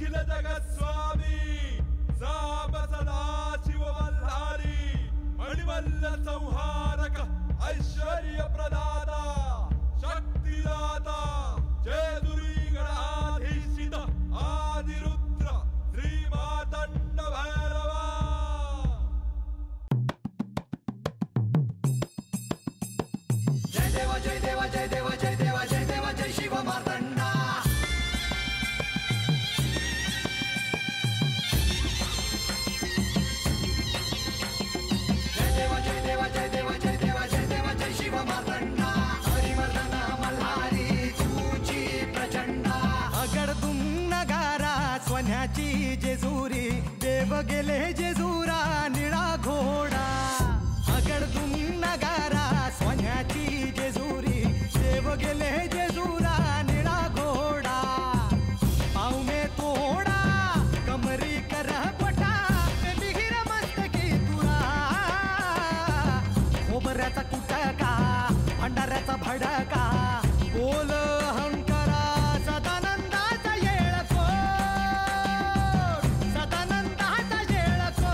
अखिल जगत स्वामी साप सदा शिव मल्हारी मणिमल्ल संहारक ऐश्वर्य प्रदाता शक्तिदाता जय दुरी गणाधीशित आदिरुद्र श्री मातंड भैरवा। जय देवा जय देवा जय देवा जय देवा जय देवा जय शिव मातंडा। जय देवा जय देवा जय देवा जय देवा जय देवा जय शिव मातंडा। हरिवर्धन मल्हारी तुझी प्रचंडा। अगडतुम नगारा सोन्याची जेजुरी देव गेले जेजुरा निळा घोडा। अगडतुम नगारा सोन्याची जेजुरी देव गेले जेजुरा निळा घोडा। पाऊ में तोडा कमरी कर पटा बिहिर मस्तकी तुरा। खोबऱ्याचा कुटका भंडाऱ्याचा भडका बोल अहंकारा सदानंदाचा येळको सदानंदाचा येळको।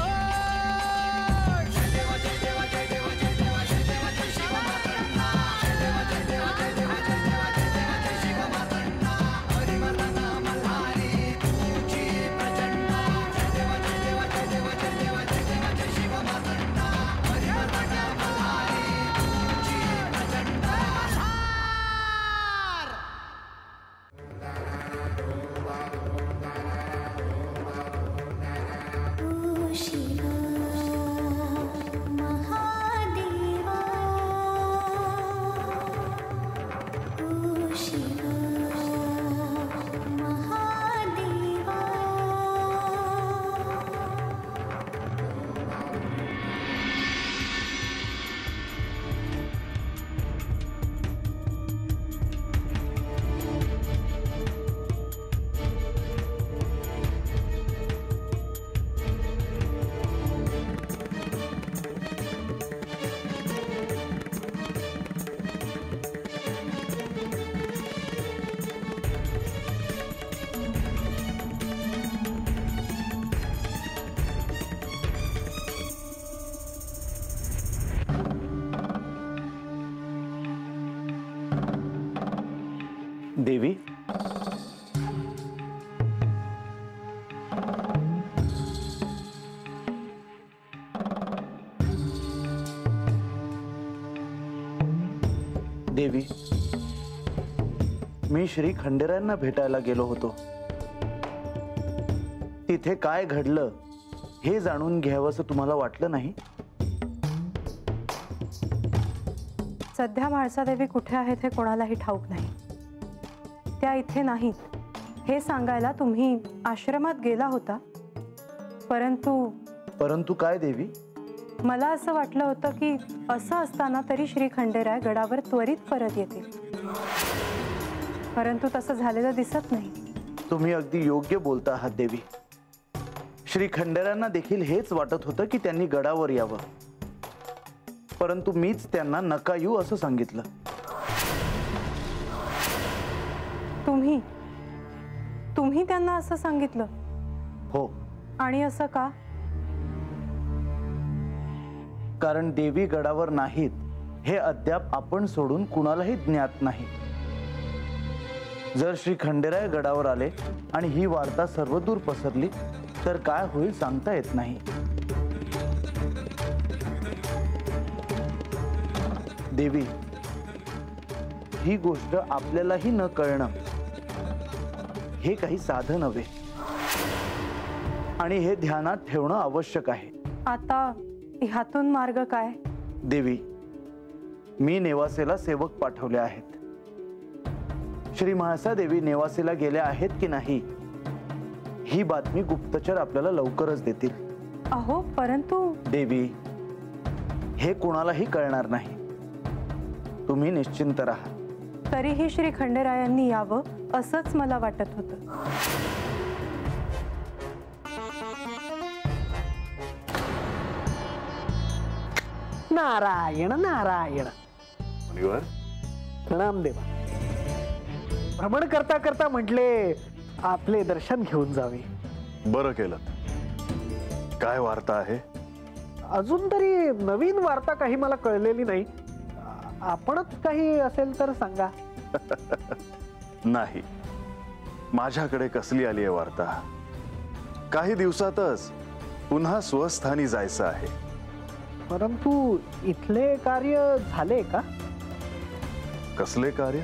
जय देवा जय देवा जय देवा जय देवा जय देवा जय शिव मातंडा। जय देवा जय देवा जय देवा जय देवा जय देवा जय शिव मातंडा। हरिवर्धन मल्हारी तुझी प्रचंडा। जय देवा जय देवा जय देवा जय देवा जय देवा जय शिव मातंडा। हरिवर्धन मल्हारी तुझी प्रचंडा। ओ शिवा महादेवा ओ शिवा महादेवा। देवी देवी मी श्री खंडेरायांना भेटायला गेलो होतो। तिथे काय घडलं हे जाणून घ्यावंसं तुम्हाला वाटलं नाही? सध्या म्हाळसादेवी कुठे आहेत हे कोणालाही ठाऊक नाही। त्या इथे नाहीत हे सांगायला तुम्ही आश्रमात गेला होता, परंतु काय देवी? मला असं वाटलं होतं की असं असताना तरी श्री खंडेराय गडावर त्वरित परत येतील, परंतु तसं झालेलं दिसत नाही। तुम्ही अगदी योग्य बोलता आहात देवी। श्री खंडेरायांना देखील हेच वाटत होतं की त्यांनी गडावर यावं, परंतु मीच त्यांना नका येऊ असं सांगितलं। तुम्ही त्यांना असं सांगितलं? हो। आणि असं का? कारण देवी गडावर नाहीत हे अद्याप आपण सोडून कुणालाही ज्ञात नाही। जर श्री खंडेराय गडावर आले आणि ही वार्ता सर्वदूर पसरली तर काय होईल सांगता येत नाही। देवी, ही गोष्ट आपल्यालाही न कळणं हे काही साधं नव्हे आणि हे ध्यानात ठेवणं आवश्यक आहे। आता ह्यातून मार्ग काय? देवी, मी नेवासेला सेवक पाठवले आहेत। श्री म्हाळसादेवी नेवासेला गेल्या आहेत की नाही ही बातमी गुप्तचर आपल्याला लवकरच देतील। अहो, परंतु देवी, हे कोणालाही कळणार नाही। तुम्ही निश्चिंत राहा। तरीही श्री खंडेरायांनी यावं असंच मला वाटत होतं। नारायण नारायण। मुनिवर प्रणाम देवा। भ्रमण करता करता म्हटले आपले दर्शन घेऊन जावे. बरं केलं. काय वार्ता आहे? अजून तरी नवीन वार्ता काही मला कळलेली नाही. आपणच काही असेल तर सांगा. नाही, माझ्याकडे कसली आली आहे वार्ता. काही दिवसातच पुन्हा स्वस्थानी जायचं आहे. परंतु इथले कार्य झाले का? कसले कार्य?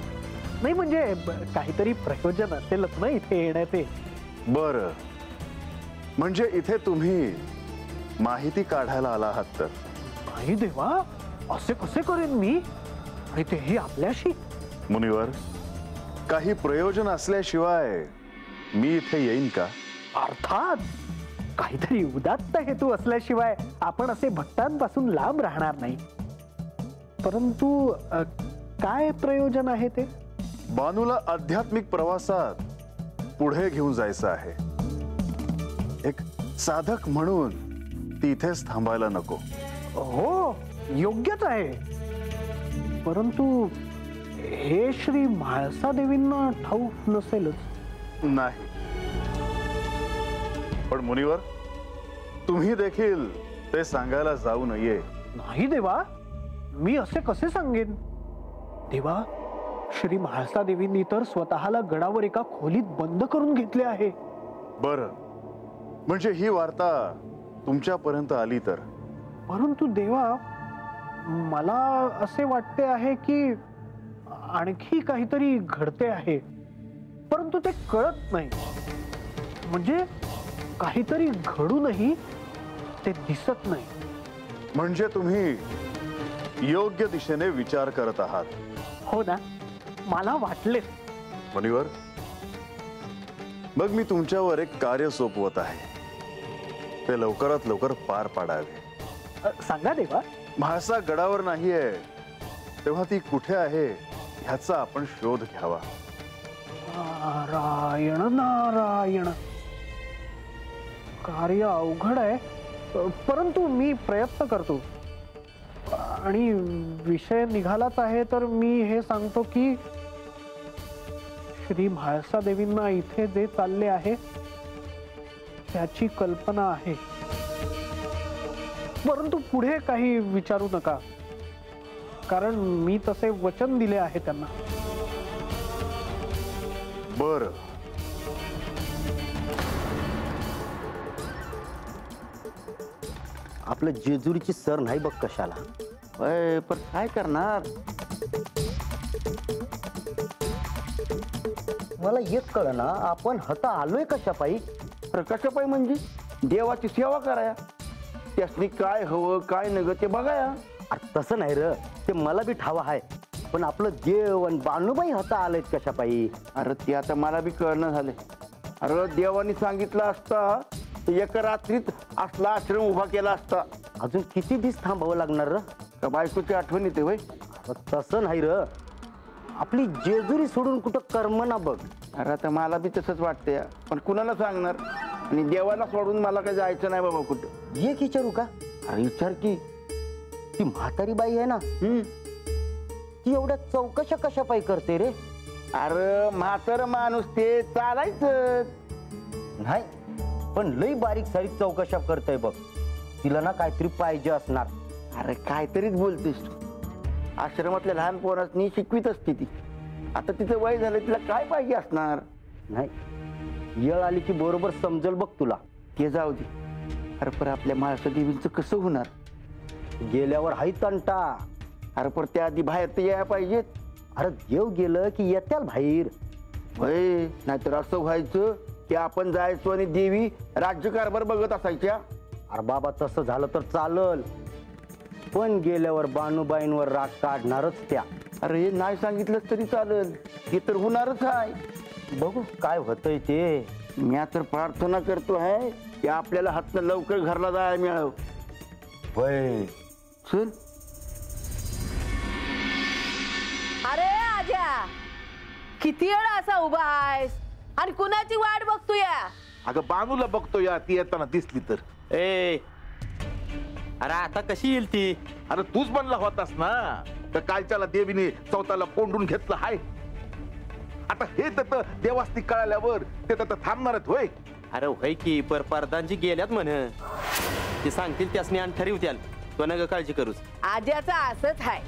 नाही म्हणजे काहीतरी प्रयोजन असेलच ना इथे येण्याचे. बरं, म्हणजे इथे तुम्ही माहिती काढायला आला आहात तर? नाही देवा, असे कसे करेन मी, आणि तेही आपल्याशी. मुनिवर, काही प्रयोजन असल्याशिवाय मी इथे येईन का? अर्थात काहीतरी उदात्त हेतू असल्याशिवाय आपण असे भक्तांपासून लांब राहणार नाही. परंतु काय प्रयोजन आहे ते? बानूला आध्यात्मिक प्रवासात पुढे घेऊन जायचं आहे. एक साधक म्हणून ती इथेच थांबायला नको. हो, योग्यच आहे. परंतु हे श्री म्हाळसा देवींना ठाऊक नसेलच. नाही, पण मुनिवर, तुम्ही देखील ते सांगायला जाऊ नये. नाही देवा, मी असे कसे सांगेन? देवा, श्री म्हाळसा देवींनी तर स्वतःला गडावर एका खोलीत बंद करून घेतले आहे. बरं, म्हणजे ही वार्ता तुमच्यापर्यंत आली तर? परंतु देवा, मला असे वाटते आहे की आणखी काहीतरी घडते आहे, परंतु ते कळत नाही. म्हणजे काहीतरी घडूनही ते दिसत नाही. म्हणजे तुम्ही योग्य दिशेने विचार करत आहात? हो ना, मला वाटलेच. मुनिवर, मग मी तुमच्यावर एक कार्य सोपवत आहे. ते लवकरात लवकर पार पाडावे. सांगा देवा. म्हाळसा गडावर नाहीये, तेव्हा ती कुठे आहे ह्याचा आपण शोध घ्यावा. नारायण नारायण, कार्य अवघड आहे, परंतु मी प्रयत्न करतो. आणि विषय निघालाच आहे तर मी हे सांगतो की श्री म्हाळसा देवींना इथे जे चालले आहे त्याची कल्पना आहे. परंतु पुढे काही विचारू नका, कारण मी तसे वचन दिले आहे त्यांना. बर, आपलं जेजुरीची सर नाही बघ कशाला. पण काय करणार? मला एक कळना, आपण हता आलोय कशापायी? कशापायी म्हणजे देवाची सेवा कराया. त्यासनी काय हवं काय नग ते बघाया. तसं नाही र, ते मला बी ठाव आहे. पण आपलं जेवण बानूबाई हता आलेत कशापायी? अरे ते आता मला बी कळणं झाले. अरे देवानी सांगितलं असता तर एका रात्रीत असला आश्रम उभा केला असता. अजून किती दिवस थांबावं लागणार र? का बायकोची आठवण येते वय? तसं नाही र, आपली जेजुरी सोडून कुठं कर्म ना बघ. अरे आता मला बी तसंच वाटतंय, पण कुणाला सांगणार? आणि देवाला सोडून मला काही जायचं नाही बाबा कुठं. एक विचारू का? अरे विचार की. ती म्हातारी बाई आहे ना, ती एवढ्या चौकशा कशापायी करते रे? अरे म्हातार माणूस ते चालायचं नाही, पण लई बारीक सारीक चौकशा करताय बघ. तिला ना काहीतरी पाहिजे असणार. अरे काहीतरीच बोलतेस तू. आश्रमातल्या लहान पोरांनी शिकवीत असते ती. आता तिचं वय झालं, तिला काय पाहिजे असणार? नाही, येळ आली की बरोबर समजल बघ तुला. ते जाऊ दे. अरे पर आपल्या म्हाळसा देवींचं कसं होणार? गेल्यावर हाय तंटा. अरे पर त्या आधी बाहेर तर यायला पाहिजेत. अरे देव गेलं की येत्याल बाहेर. वय नाहीतर असं व्हायचं की आपण जायचो आणि देवी राज्यकारभार बघत असायच्या. अरे बाबा, तसं झालं तर चालल, पण गेल्यावर बानूबाईंवर राग काढणारच त्या. अरे हे नाही सांगितलंच तरी चालेल, हे तर होणारच आहे. बघू काय होतंय ते. मी तर प्रार्थना करतो आहे की आपल्याला हातनं लवकर घरला जायला मिळावं. वय चल. अरे आजा, किती वेळ असा उभा आहेस आणि कुणाची वाट बघतोय? अगं बानूला बघतो या, ती येताना दिसली तर. ए अरे आता कशी येईल ती? अरे तूच बनला होतास ना, तर कालच्याला देवीने चौथाला कोंडून घेतलं हाय. आता हे तर देवास्ती कळाल्यावर ते तर थांबणार आहेत होय. अरे होय की परदानजी गेल्यात म्हण, ते सांगतील त्यासनी आणि ठरवत्याल. तो नका काळजी करूच. आज्याचा असंच आहे,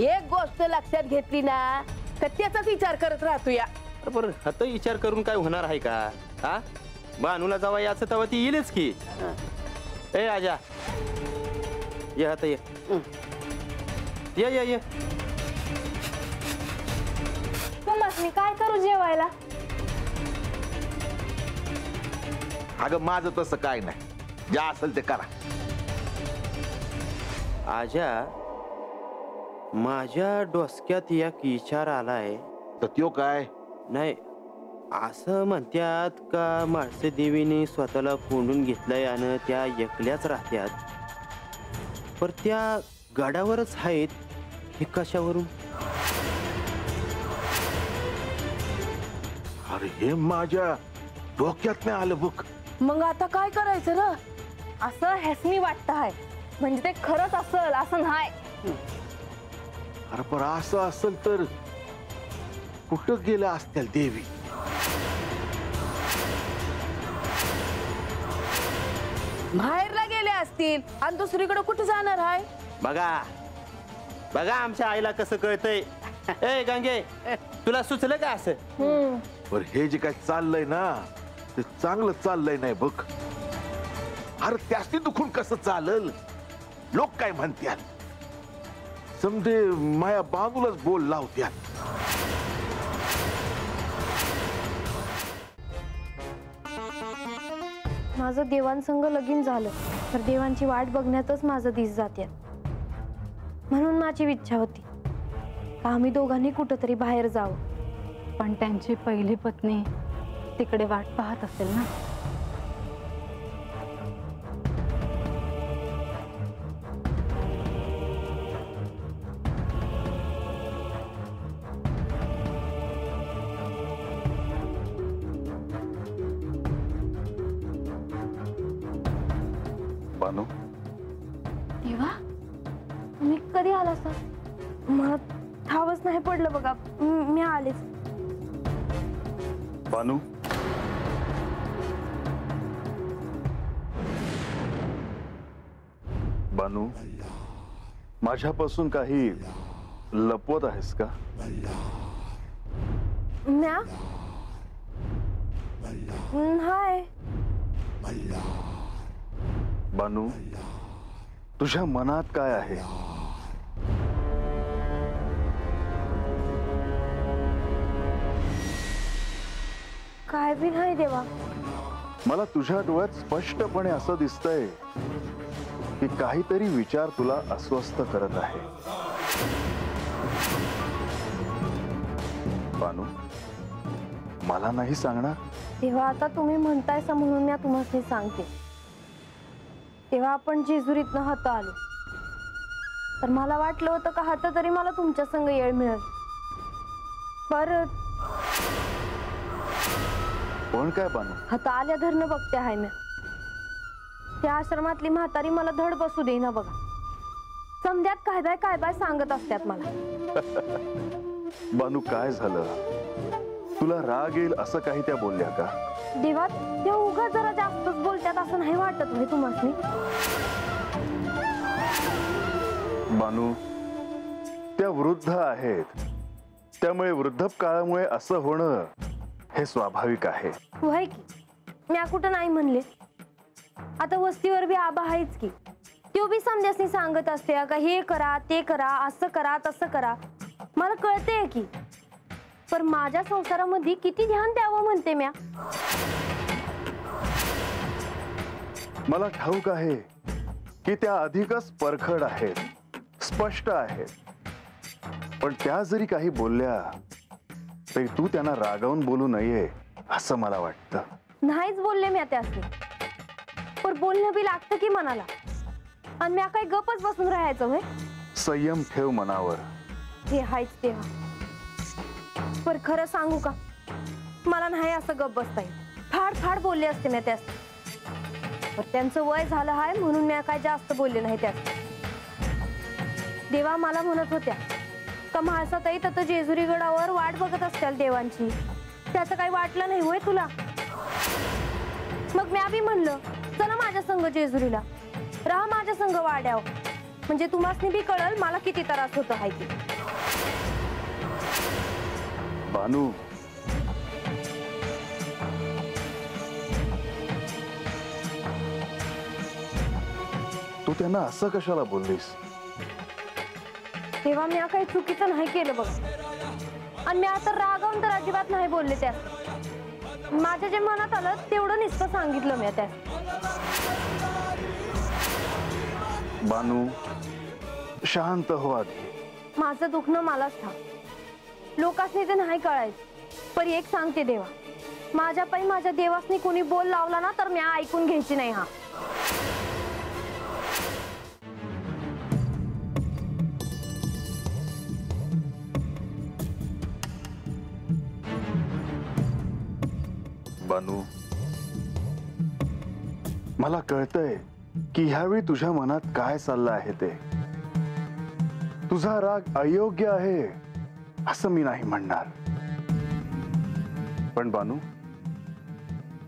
एक गोष्ट लक्षात घेतली ना तर त्याचाच विचार करत राहतो या. बरोबर, आता विचार करून काय होणार आहे का? हा, बानूला जावा याचं तेव्हा ती येईलच की. ए आजा ये, आता ये ये ये ये. तुम्ही काय करू जेवायला? अगं माझं तसं काय नाही, जे असेल ते करा. आजा, माझ्या डोसक्यात एक विचार आलाय. तर त्यो काय? नाही, असं म्हणतात का माळसे देवीने स्वतःला कोंडून घेतलंय आणि त्या एकल्याच राहत्यात, पर त्या गडावरच आहेत. हे कशावरून? अरे हे माझ्या डोक्यात नाही आलं बघ. मग आता काय करायचं र? असं ह्यासनी वाटत आहे, म्हणजे ते खरंच असल असं नाही. अरे पण असं असेल तर कुठं गेल्या असतील देवी? बाहेरला गेले असतील आणि दुसरीकडे कुठे जाणार आहे? बघा बघा आमच्या आईला कसं कळतंय. ए गंगे, तुला सुचलं का असं? पण हे जे काय चाललंय ना ते चांगलं चाललंय नाही बघ. अरे त्यासनी दुखून कसं चालल? लोक काय म्हणत्याल? समजे माया बाजूलाच बोल लावत्यात. माझं देवांसंग लगीन झालं तर देवांची वाट बघण्यातच माझं दिस जाते. म्हणून माझी इच्छा होती का आम्ही दोघांनी कुठंतरी बाहेर जावं. पण त्यांची पहिली पत्नी तिकडे वाट पाहत असेल ना. बानू, देवा, तुम्ही कधी आला सर? मला ठावच नाही पडलं बघा, मी आलेच. बानू, बानू, माझ्यापासून काही लपवत आहेस का? म्या हाय. बानू, तुझ्या मनात काय आहे? काय बी नाही देवा. मला तुझ्या डोळ्यात स्पष्टपणे असं दिसतंय की काहीतरी विचार तुला अस्वस्थ करत आहे. बानू, मला नाही सांगणार? तेव्हा आता तुम्ही म्हणतायसा म्हणून मी तुम्हाला सांगते. तेव्हा आपण जेजुरीतनं हात आलो तर मला वाटलं होतं का हात तरी मला तुमच्या संग येळ मिळेल. परत कोण काय बानू? हात आल्या धरणं बघते आहे मी. त्या आश्रमातली म्हातारी मला धड बसू देईना बघा. समध्यात काय बाय सांगत असतात मला. बानू, काय झालं? तुला राग येईल असं काही त्या बोलल्या का? देवा, त्या उगा जरा जास्तच बोलतात असं नाही वाटत होय तुम्हाला? बानू, त्या वृद्ध आहेत, त्यामुळे वृद्धपकाळामुळे असं होणं हे स्वाभाविक आहे. होय की, म्या कुठं नाही म्हणले. आता वस्तीवर बी आबा आहेच की, तो बी समजासनी सांगत असते का हे करा ते करा, असं करा तसं करा. मला कळते की, पण माझ्या संसारामध्ये किती ध्यान द्यावं म्हणते म्या. मला ठाऊक आहे की त्या अधिकच परखड आहेत, स्पष्ट आहेत. पण त्या जरी काही बोलल्या तरी तू त्यांना रागावून बोलू नये असं मला वाटतं. नाहीच बोलले म्या त्यासनी, पण बोलणं बी लागतं की मनाला. आणि म्या काही गपच बसून राहायचं होय? संयम ठेव मनावर. हे हायच तेव्हा. पर खरं सांगू का, मला नाही असं गप बसता येईल. फाड बोलले असते मी त्यास. पण त्यांचं वय झालं आहे म्हणून मी काय जास्त बोलले नाही त्यास. देवा मला म्हणत होत्या का म्हाळसाताई तर जेजुरी गडावर वाट बघत असतील देवांची? त्याचं काही वाटलं नाही होय तुला? मग मी बी म्हणलं चला माझ्या संग जेजुरीला, राहा माझ्या संग वाड्याव, म्हणजे तुम्हासनी बी कळल मला किती त्रास होतो आहे की. बानू, तू त्यांना असं कशाला बोललीस? तेव्हा मी काही चुकीचं नाही केलं बघ, आणि मी आता रागावून तर अजिबात नाही बोलले. त्या माझ्या जे मनात आलं तेवढं नुसतं सांगितलं मी. त्या बानू, शांत हो आधी. माझं दुखणं मलाच था, लोकांनी ते नाही कळायचं. पण एक सांगते देवा, माझ्या पायी माझ्या देवासनी कोणी बोल लावला ना तर मी ऐकून घ्यायची नाही. हा बानू, मला कळतंय की ह्यावेळी तुझ्या मनात काय चाललं आहे ते. तुझा राग अयोग्य आहे असं मी नाही म्हणणार, पण बानू,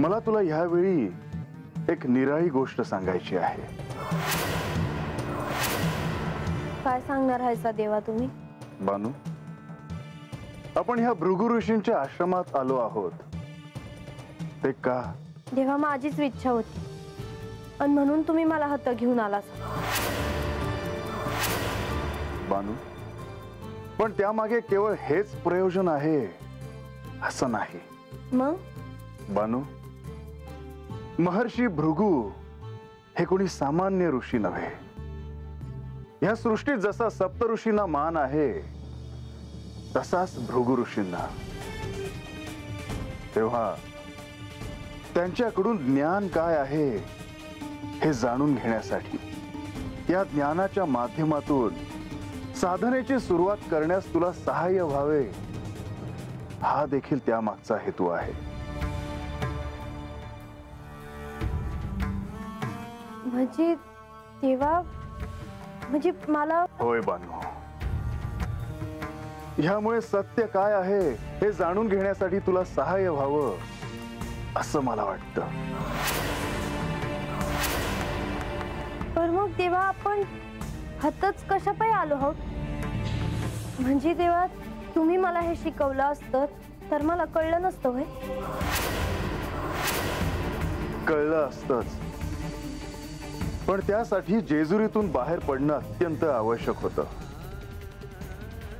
मला तुला ह्यावेळी एक निराळी गोष्ट सांगायची आहे. काय सांगणार आहेसा देवा तुम्ही? बानू, आपण ह्या भृगु ऋषींच्या आश्रमात आलो आहोत ते का? देवा माझीच इच्छा होती, आणि म्हणून तुम्ही मला हात घेऊन आलास. बानू, पण त्यामागे केवळ हेच प्रयोजन आहे असं नाही. मग बानू, महर्षी भृगु हे कोणी सामान्य ऋषी नव्हे. या सृष्टीत जसा सप्त ऋषींना मान आहे तसाच भृगु ऋषींना. तेव्हा त्यांच्याकडून ज्ञान काय आहे हे जाणून घेण्यासाठी, या ज्ञानाच्या माध्यमातून साधनेची सुरुवात करण्यास तुला सहाय्य व्हावे, हा देखील त्यामागचा हेतू आहे. म्हणजे तेव्हा म्हणजे मला. होय बानू, ह्यामुळे सत्य काय आहे हे जाणून घेण्यासाठी तुला सहाय्य व्हावं असं मला वाटतं. पण मग तेव्हा आपण हातच कशा पायी आलो आहोत? म्हणजे तेव्हा तुम्ही मला हे शिकवलं असतं तर मला कळलं नसतं होय? कळलं असतंच, पण त्यासाठी जेजुरीतून बाहेर पडणं अत्यंत आवश्यक होतं.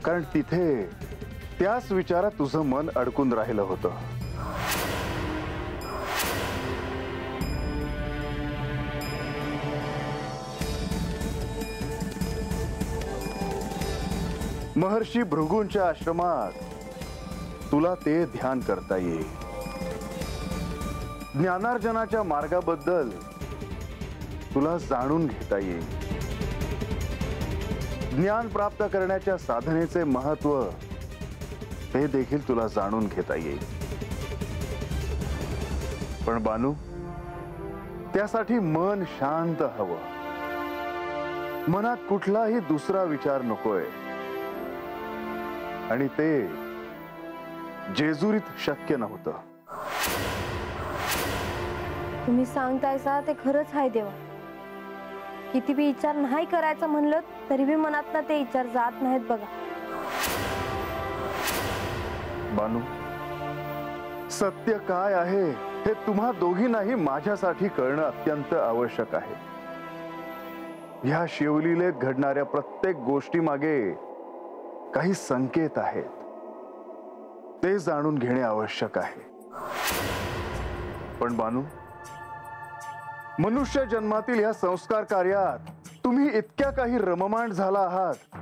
कारण तिथे त्याच विचारात तुझं मन अडकून राहिलं होतं. महर्षी भृगूंच्या आश्रमात तुला ते ध्यान करता येईल. ज्ञानार्जनाच्या मार्गाबद्दल तुला जाणून घेता येईल. ज्ञान प्राप्त करण्याच्या साधनेचे महत्व हे देखील तुला जाणून घेता येईल. पण बानू, त्यासाठी मन शांत हवं. मनात कुठलाही दुसरा विचार नकोय, आणि ते जेजुरीत शक्य नव्हतं. तुम्ही सांगतायसा ते खरंच आहे देवा. किती बी विचार नाही करायचं म्हणलं तरी बी मनात ना ते विचार जात नाहीत बघा. बानू, सत्य काय आहे हे तुम्हा दोघींनाही माझ्यासाठी कळणं अत्यंत आवश्यक आहे. ह्या शिवलीलेत घडणाऱ्या प्रत्येक गोष्टी मागे काही संकेत आहेत, ते जाणून घेणे आवश्यक आहे. पण बानू, मनुष्य जन्मातील या संस्कार कार्यात तुम्ही इतक्या काही रममाण झाला आहात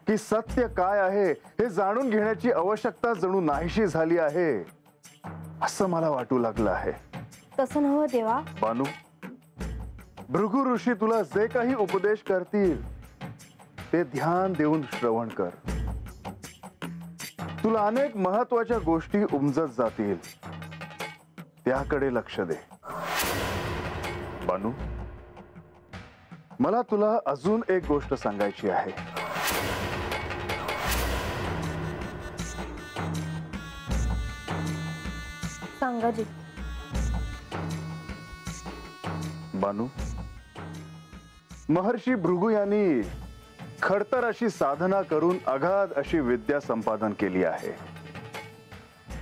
की सत्य काय आहे हे जाणून घेण्याची आवश्यकता जणू नाहीशी झाली आहे असं मला वाटू लागलं आहे. तसं नव्हं देवा. बानू, भृगु ऋषी तुला जे काही उपदेश करतील ते ध्यान देऊन श्रवण कर. तुला अनेक महत्वाच्या गोष्टी उमजत जातील, त्याकडे लक्ष दे. बानू, मला तुला अजून एक गोष्ट सांगायची आहे. सांगा जी. बानू, महर्षी भृगु यांनी खडतर अशी साधना करून अगाध अशी विद्या संपादन केली आहे,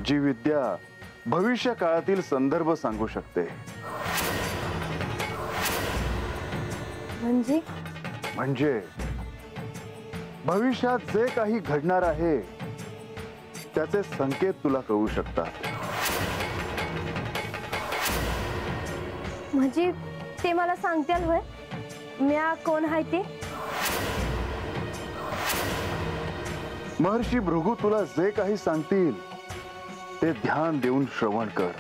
जी विद्या भविष्य काळातील संदर्भ सांगू शकते. म्हणजे भविष्यात जे काही घडणार आहे त्याचे संकेत तुला कळू शकतात. म्हणजे ते मला सांगताल होय म्या कोण आहे ते? महर्षी भृगु तुला जे काही सांगतील ते ध्यान देऊन श्रवण कर.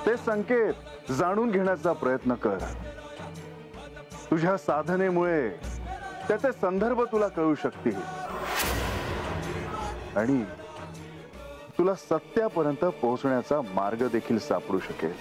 ते संकेत जाणून घेण्याचा प्रयत्न कर. तुझ्या साधनेमुळे त्याचे संदर्भ तुला कळू शकतील आणि तुला सत्यापर्यंत पोहोचण्याचा मार्ग देखील सापडू शकेल.